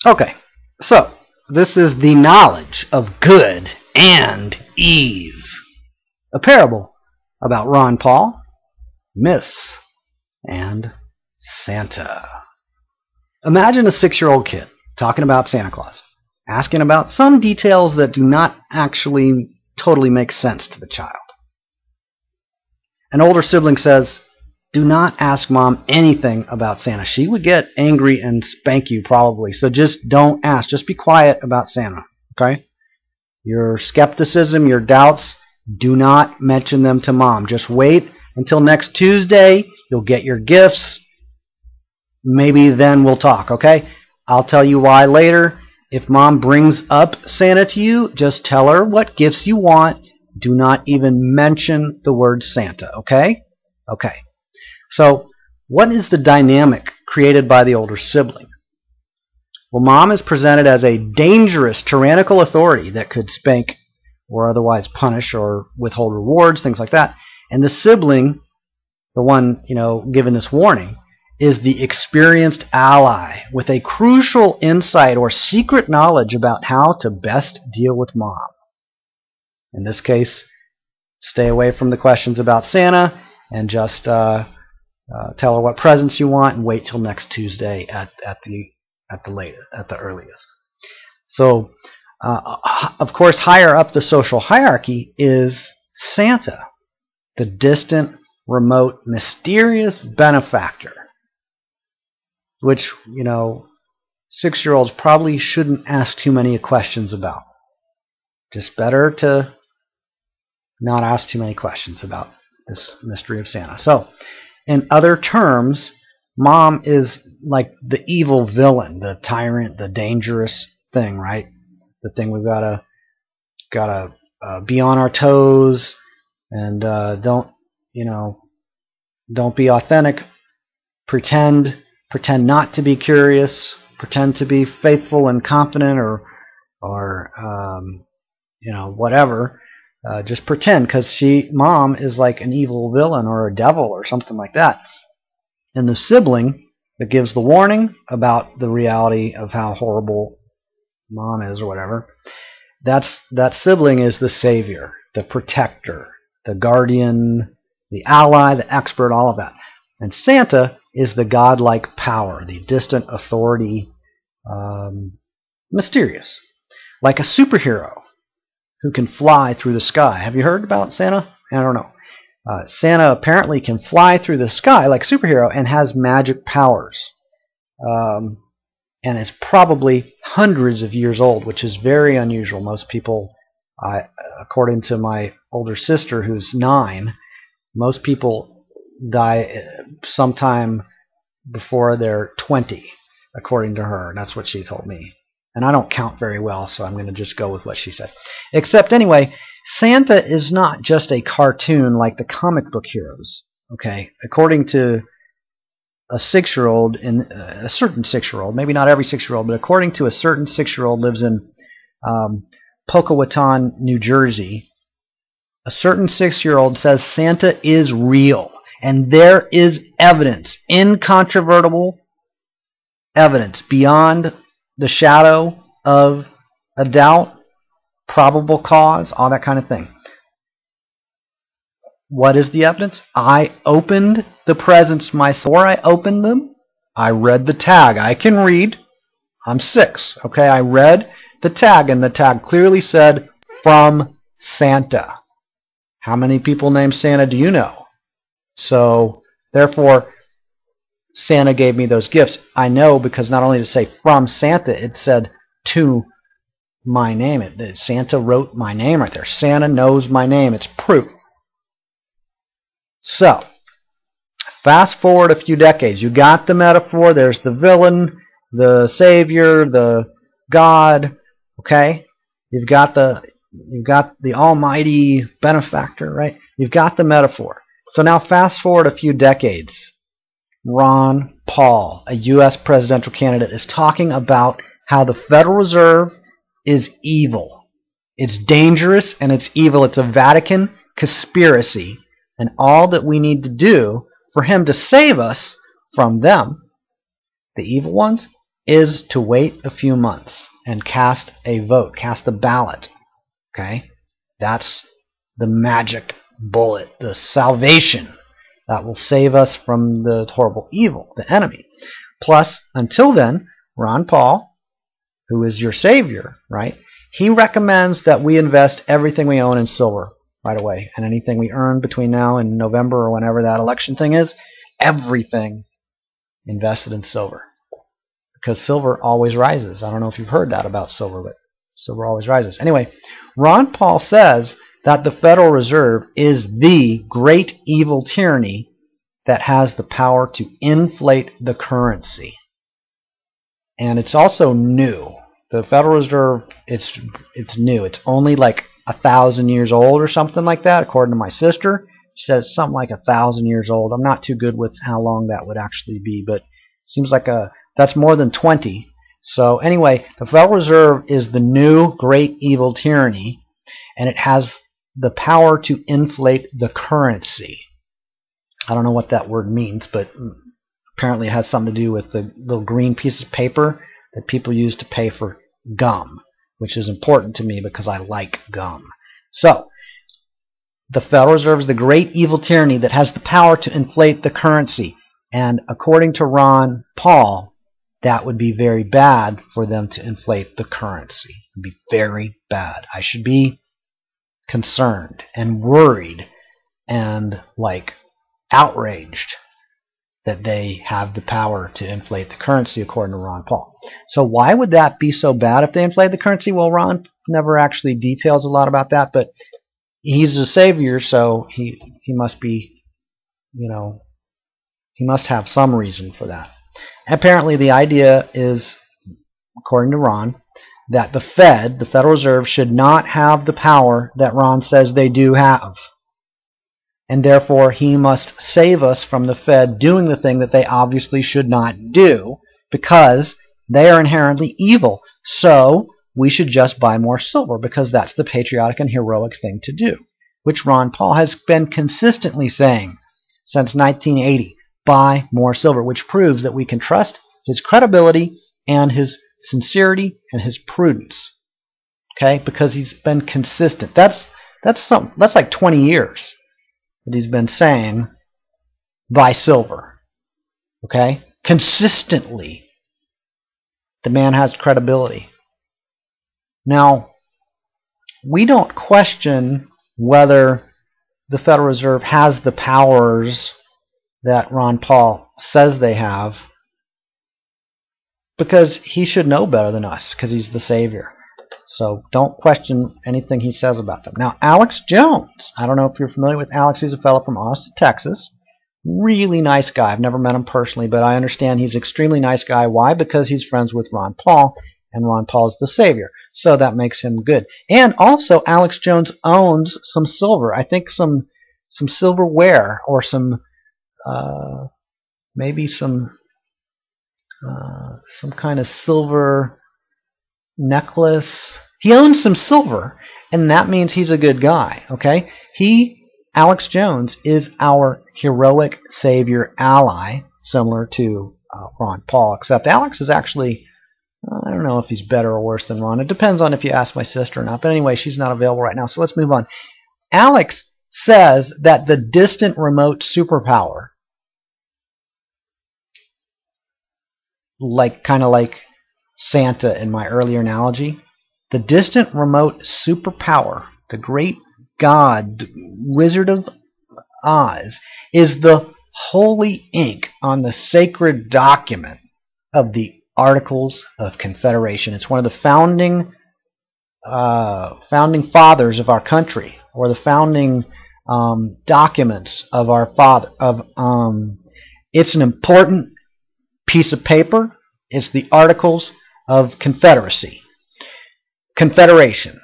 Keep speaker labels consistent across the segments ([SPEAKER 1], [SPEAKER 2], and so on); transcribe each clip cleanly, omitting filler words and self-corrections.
[SPEAKER 1] Okay, so this is the knowledge of good and Eve. A parable about Ron Paul, myths, and Santa. Imagine a 6-year-old kid talking about Santa Claus, asking about some details that do not actually totally make sense to the child. An older sibling says, "Do not ask Mom anything about Santa. She would get angry and spank you probably, so just don't ask. Just be quiet about Santa, okay? Your skepticism, your doubts, do not mention them to Mom. Just wait until next Tuesday. You'll get your gifts. Maybe then we'll talk, okay? I'll tell you why later. If Mom brings up Santa to you, just tell her what gifts you want. Do not even mention the word Santa, okay? Okay. So, what is the dynamic created by the older sibling? Well, Mom is presented as a dangerous, tyrannical authority that could spank or otherwise punish or withhold rewards, things like that. And the sibling, the one, given this warning, is the experienced ally with a crucial insight or secret knowledge about how to best deal with Mom. In this case, stay away from the questions about Santa and just tell her what presents you want and wait till next Tuesday at the earliest. So, of course, higher up the social hierarchy is Santa, the distant, remote, mysterious benefactor, which 6-year-olds probably shouldn't ask too many questions about. Just better to not ask too many questions about this mystery of Santa. So, in other terms, Mom is like the evil villain, the tyrant, the dangerous thing, right? The thing we've gotta be on our toes and don't be authentic. Pretend not to be curious. Pretend to be faithful and confident, or whatever. Just pretend, because Mom is like an evil villain or a devil or something like that. And the sibling that gives the warning about the reality of how horrible Mom is or whatever, that sibling is the savior, the protector, the guardian, the ally, the expert, all of that. And Santa is the godlike power, the distant authority, mysterious, like a superhero who can fly through the sky. Have you heard about Santa? I don't know. Santa apparently can fly through the sky like a superhero and has magic powers. And is probably hundreds of years old, which is very unusual. Most people, according to my older sister who's 9, most people die sometime before they're 20, according to her. That's what she told me. And I don't count very well, so I'm going to just go with what she said. Except anyway, Santa is not just a cartoon like the comic book heroes. Okay, according to a 6-year-old, a certain 6-year-old, maybe not every 6-year-old, but according to a certain 6-year-old lives in Poquawaton, New Jersey, a certain 6-year-old says Santa is real. And there is evidence, incontrovertible evidence, beyond the shadow of a doubt, probable cause, all that kind of thing. What is the evidence? I opened the presents before I opened them. I read the tag. I can read. I'm 6. Okay, I read the tag, and the tag clearly said, "From Santa." How many people named Santa do you know? So, therefore, Santa gave me those gifts. I know because not only did it say "from Santa," it said "to my name." Santa wrote my name right there. Santa knows my name. It's proof. So, fast forward a few decades. You got the metaphor. There's the villain, the savior, the God. Okay? You've got the almighty benefactor, right? You've got the metaphor. So now fast forward a few decades. Ron Paul, a U.S. presidential candidate, is talking about how the Federal Reserve is evil. It's dangerous and it's evil. It's a Vatican conspiracy. And all that we need to do for him to save us from them, the evil ones, is to wait a few months and cast a vote, cast a ballot. Okay? That's the magic bullet, the salvation that will save us from the horrible evil, the enemy. Plus, until then, Ron Paul, who is your savior, right? He recommends that we invest everything we own in silver right away, and anything we earn between now and November or whenever that election thing is, everything invested in silver. Because silver always rises. I don't know if you've heard that about silver, but silver always rises. Anyway, Ron Paul says that the Federal Reserve is the great evil tyranny that has the power to inflate the currency. And it's also new. The Federal Reserve, it's new. It's only like 1,000 years old or something like that, according to my sister. She says something like 1,000 years old. I'm not too good with how long that would actually be, but it seems like that's more than 20. So anyway, the Federal Reserve is the new great evil tyranny, and it has the power to inflate the currency. I don't know what that word means, but apparently it has something to do with the little green piece of paper that people use to pay for gum, which is important to me because I like gum. So, the Federal Reserve is the great evil tyranny that has the power to inflate the currency. And according to Ron Paul, that would be very bad for them to inflate the currency. It would be very bad. I should be concerned and worried and like outraged that they have the power to inflate the currency, according to Ron Paul. So why would that be so bad if they inflate the currency? Well, Ron never actually details a lot about that, but he's a savior, so he must be, you know, he must have some reason for that. Apparently the idea is, according to Ron, that the Fed, the Federal Reserve, should not have the power that Ron says they do have. And therefore he must save us from the Fed doing the thing that they obviously should not do, because they are inherently evil. So we should just buy more silver, because that's the patriotic and heroic thing to do, which Ron Paul has been consistently saying since 1980. Buy more silver, which proves that we can trust his credibility and his sincerity and his prudence. Okay, because he's been consistent. That's like 20 years that he's been saying buy silver. Okay, consistently. The man has credibility. Now, we don't question whether the Federal Reserve has the powers that Ron Paul says they have, because he should know better than us, because he's the savior. So don't question anything he says about them. Now, Alex Jones. I don't know if you're familiar with Alex. He's a fellow from Austin, Texas. Really nice guy. I've never met him personally, but I understand he's an extremely nice guy. Why? Because he's friends with Ron Paul, and Ron Paul is the savior. So that makes him good. And also, Alex Jones owns some silver. I think some silverware, or some maybe some kind of silver necklace. He owns some silver, and that means he's a good guy. Okay, Alex Jones, is our heroic savior ally, similar to Ron Paul, except Alex is actually, I don't know if he's better or worse than Ron. It depends on if you ask my sister or not. But anyway, she's not available right now, so let's move on. Alex says that the distant remote superpower, kind of like Santa in my earlier analogy, the distant remote superpower, the great God, Wizard of Oz, is the holy ink on the sacred document of the Articles of Confederation. It's one of the founding fathers of our country, or the founding documents of our father. It's an important piece of paper. It's the Articles of Confederation.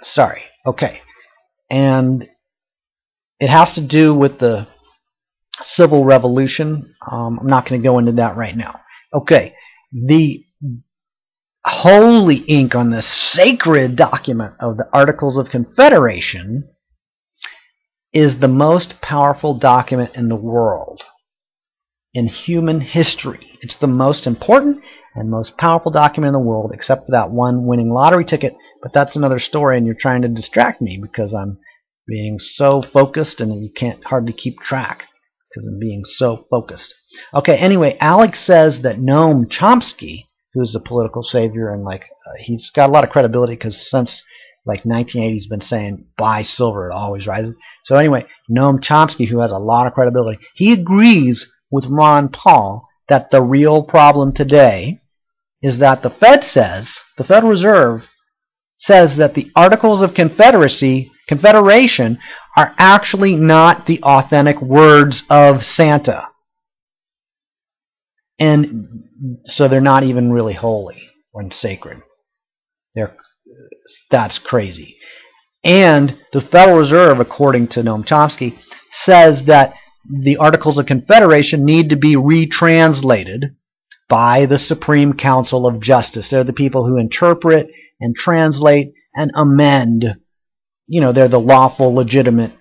[SPEAKER 1] Sorry. Okay. And it has to do with the Civil Revolution. I'm not going to go into that right now. Okay. The holy ink on the sacred document of the Articles of Confederation is the most powerful document in the world, in human history. It's the most important, and most powerful document in the world, except for that one winning lottery ticket. But that's another story, and you're trying to distract me because I'm being so focused, and you can't hardly keep track because I'm being so focused. Okay, anyway, Alex says that Noam Chomsky, who's a political savior, and he's got a lot of credibility because since like 1980 he's been saying buy silver, it always rises. So anyway, Noam Chomsky, who has a lot of credibility, he agrees with Ron Paul that the real problem today is that the Federal Reserve says that the Articles of Confederation are actually not the authentic words of Santa. And so they're not even really holy or sacred. That's crazy. And the Federal Reserve, according to Noam Chomsky, says that the Articles of Confederation need to be retranslated by the Supreme Council of Justice. They're the people who interpret and translate and amend. You know, they're the lawful, legitimate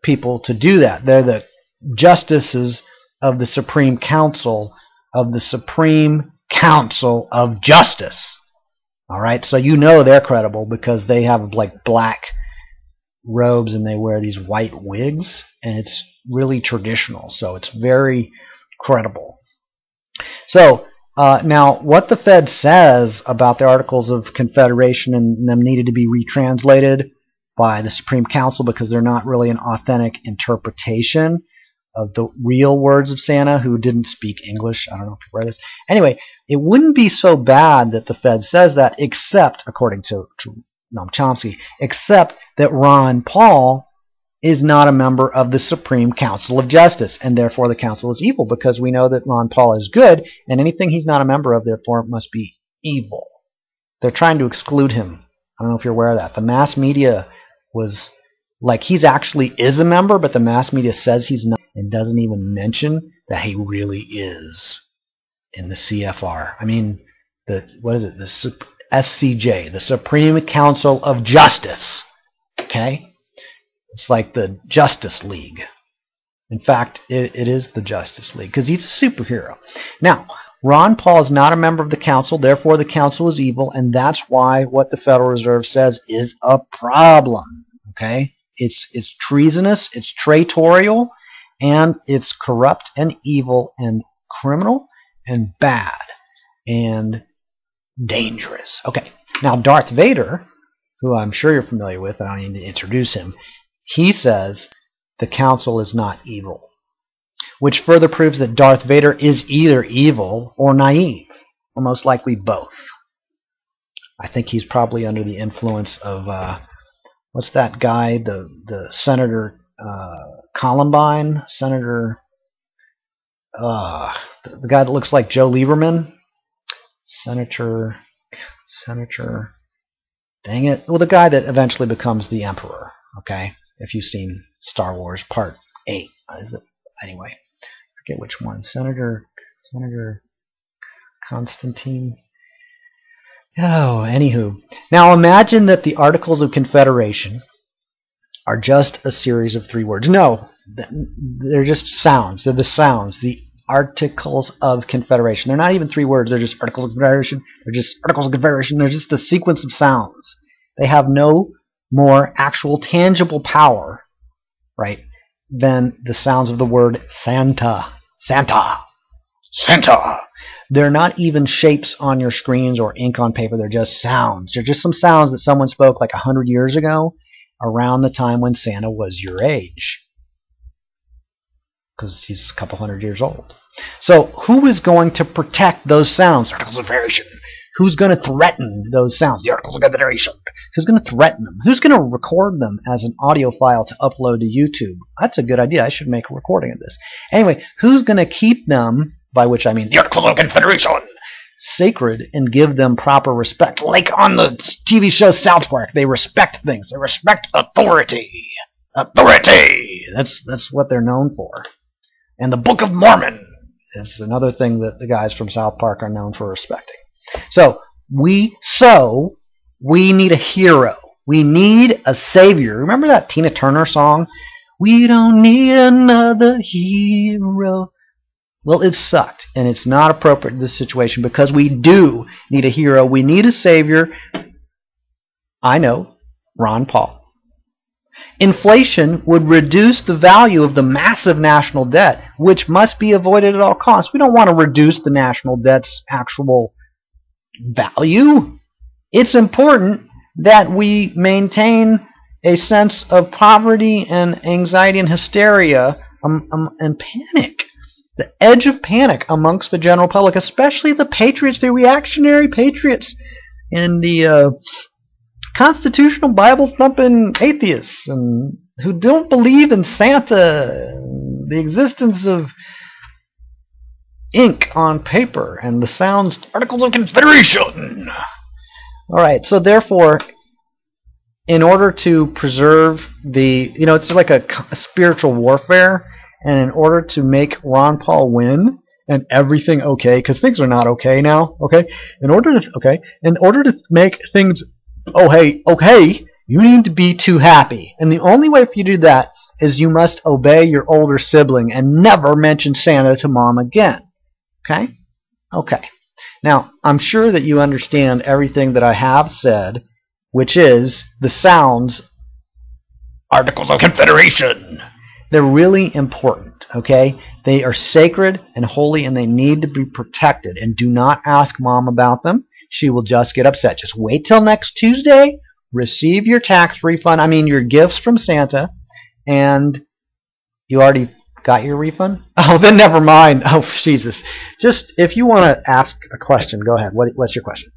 [SPEAKER 1] people to do that. They're the justices of the Supreme Council of Justice. All right, so you know they're credible because they have like black robes and they wear these white wigs, and it's really traditional, so it's very credible. So now what the Fed says about the Articles of Confederation and them needed to be retranslated by the Supreme Council because they're not really an authentic interpretation of the real words of Santa, who didn't speak English. I don't know if you read this. Anyway, it wouldn't be so bad that the Fed says that, except, according to Noam Chomsky, except that Ron Paul is not a member of the Supreme Council of Justice, and therefore the council is evil, because we know that Ron Paul is good, and anything he's not a member of, therefore, must be evil. They're trying to exclude him. I don't know if you're aware of that. The mass media was like, he's actually is a member, but the mass media says he's not, and doesn't even mention that he really is in the CFR. I mean, what is it? The SCJ, the Supreme Council of Justice. Okay? It's like the Justice League. In fact, it is the Justice League, because he's a superhero. Now, Ron Paul is not a member of the council, therefore the council is evil, and that's why what the Federal Reserve says is a problem. Okay? It's treasonous, it's traitorial, and it's corrupt and evil and criminal and bad and dangerous. Okay, now Darth Vader, who I'm sure you're familiar with, I don't need to introduce him, he says the council is not evil, which further proves that Darth Vader is either evil or naive, or most likely both. I think he's probably under the influence of, what's that guy, the Senator Columbine, the guy that looks like Joe Lieberman, Senator, dang it, well, the guy that eventually becomes the Emperor, okay, if you've seen Star Wars Part 8, is it? Anyway, I forget which one, Senator Constantine. Oh, anywho. Now imagine that the Articles of Confederation are just a series of 3 words. No, they're just sounds. They're the sounds. The Articles of Confederation. They're not even 3 words. They're just Articles of Confederation. They're just Articles of Confederation. They're just a sequence of sounds. They have no more actual tangible power, right, than the sounds of the word Santa. Santa. Santa. They're not even shapes on your screens or ink on paper. They're just sounds. They're just some sounds that someone spoke like 100 years ago, around the time when Santa was your age, because he's a couple 100 years old. So who is going to protect those sounds? Articles of Confederation. Who's going to threaten those sounds? The Articles of Confederation. Who's going to threaten them? Who's going to record them as an audio file to upload to YouTube? That's a good idea. I should make a recording of this. Anyway, who's going to keep them, by which I mean the Articles of Confederation, sacred and give them proper respect? Like on the TV show South Park, they respect things. They respect authority. Authority! That's what they're known for. And the Book of Mormon is another thing that the guys from South Park are known for respecting. So we need a hero. We need a savior. Remember that Tina Turner song? We don't need another hero. Well, it sucked, and it's not appropriate in this situation because we do need a hero. We need a savior. I know, Ron Paul. Inflation would reduce the value of the massive national debt, which must be avoided at all costs. We don't want to reduce the national debt's actual value. It's important that we maintain a sense of poverty and anxiety and hysteria and panic. The edge of panic amongst the general public, especially the patriots, the reactionary patriots, and the constitutional Bible-thumping atheists, and who don't believe in Santa, the existence of ink on paper, and the sounds Articles of Confederation. All right, so therefore, in order to preserve the, it's like a spiritual warfare. And in order to make Ron Paul win and everything okay, because things are not okay now, okay? In order to make things okay, you need to be too happy. And the only way for you to do that is you must obey your older sibling and never mention Santa to Mom again. Okay? Okay. Now, I'm sure that you understand everything that I have said, which is the sounds Articles of Confederation. They're really important, okay? They are sacred and holy, and they need to be protected. And do not ask Mom about them. She will just get upset. Just wait till next Tuesday. Receive your tax refund. Your gifts from Santa. And you already got your refund? Oh, then never mind. Oh, Jesus. Just, if you want to ask a question, go ahead. What's your question?